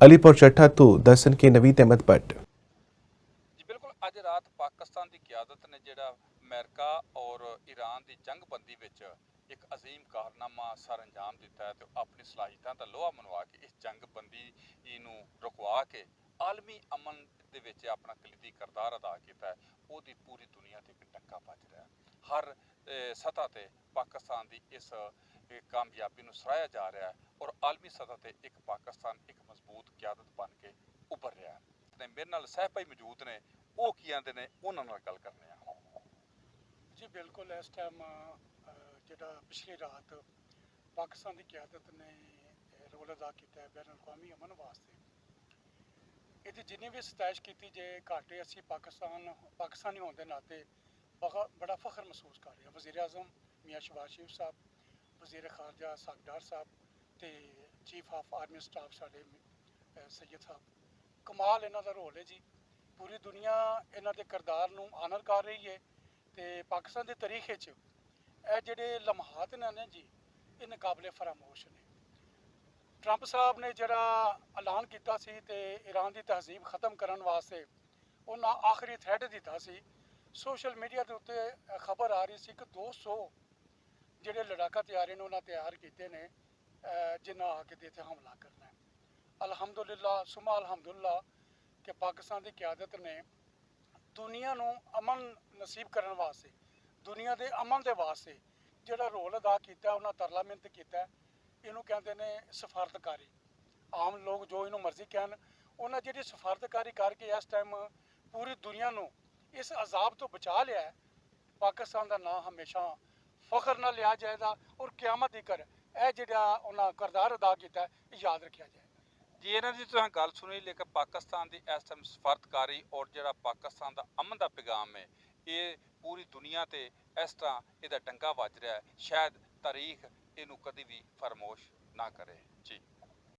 अलीपुर चट्ठा तो दसन की नवीद अहमद भट्ट। जी बिल्कुल, अज रात पाकिस्तान की क्यादत ने जिहड़ा अमेरिका और ईरान की जंगबंदी विच एक अजीम कारनामा सर अंजाम दिता है तो अपनी सलाहियतां दा लोहा मनवा के इस जंगबंदी नूं रुकवा के आलमी अमन दे विच अपना कलीदी किरदार अदा किया है। ਉਹਦੀ पूरी दुनिया ते एक टक्का बज रहा है। हर सतह ते पाकिस्तान की इस कामयाबी नूं सराहिया जा रहा है और आलमी सतह ते एक पाकिस्तान एक मजबूत क्यादत बन के उभर रहा है। ने मेरे नाल सह भाई मौजूद ने, वो की आंदे ने उन्हां नाल गल करने आ। जी बिल्कुल, इस टाइम जिहड़ा पिछली रात पाकिस्तान की क्यादत ने रोल अदा किया है बैन अवी अमन वास्ते, ये जिन्नी भी सताइश की जे घाटे असी पाकिस्तानी होने के नाते बड़ा फख्र महसूस कर रहे हैं। वज़ीर आज़म मियाँ शहबाज शरीफ साहब, वज़ीर खारजा सागडार साहब तो चीफ ऑफ आर्मी स्टाफ साढ़े सैयद साहब, कमाल इन्हों का रोल है जी। पूरी दुनिया इन्हों के किरदार नूं आनर कर रही है तो पाकिस्तान की तारीख ये जिहड़े लम्हात ने जी ये नाकाबिले फरामोश ने। ट्रंप साहब ने जिहड़ा ऐलान किया सी ते ईरान की तहजीब खत्म करने वास्ते उन्हें आखिरी थ्रेड दिता सी। सोशल मीडिया के उत्ते खबर आ रही सी कि 200 जिहड़े लड़ाका तैयारी ने उन्हें तैयार किए ने जिन्हें आके इत्थे हमला करना है। अलहमदुलिल्लाह सुमा अलहमदुलिल्लाह कि पाकिस्तान की क्यादत ने दुनिया नूं अमन नसीब करने वास्ते, दुनिया के अमन के वास्ते जिहड़ा रोल अदा किया उन्हें तरला मिन्नत किया। इनू कहते हैं सफारतकारी। आम लोग जो इनू मर्जी कहन, उन्हें जी सफारतकारी करके इस टाइम पूरी दुनिया नूं इस अजाब तो बचा लिया है। पाकिस्तान का नाम हमेशा फख्र न लिया जाएगा और क्यामत तक यह जिहड़ा उन्हें किरदार अदा किया याद रखा जाए। जी इन्हां दी तुहां गल सुनी, लेकिन पाकिस्तान की इस टाइम सफारतकारी और जिहड़ा पाकिस्तान का अमन का पैगाम है ये पूरी दुनिया ते इस तरह इहदा डंगा वज रहा है। शायद तारीख इनू कभी भी फरमोश ना करे। जी।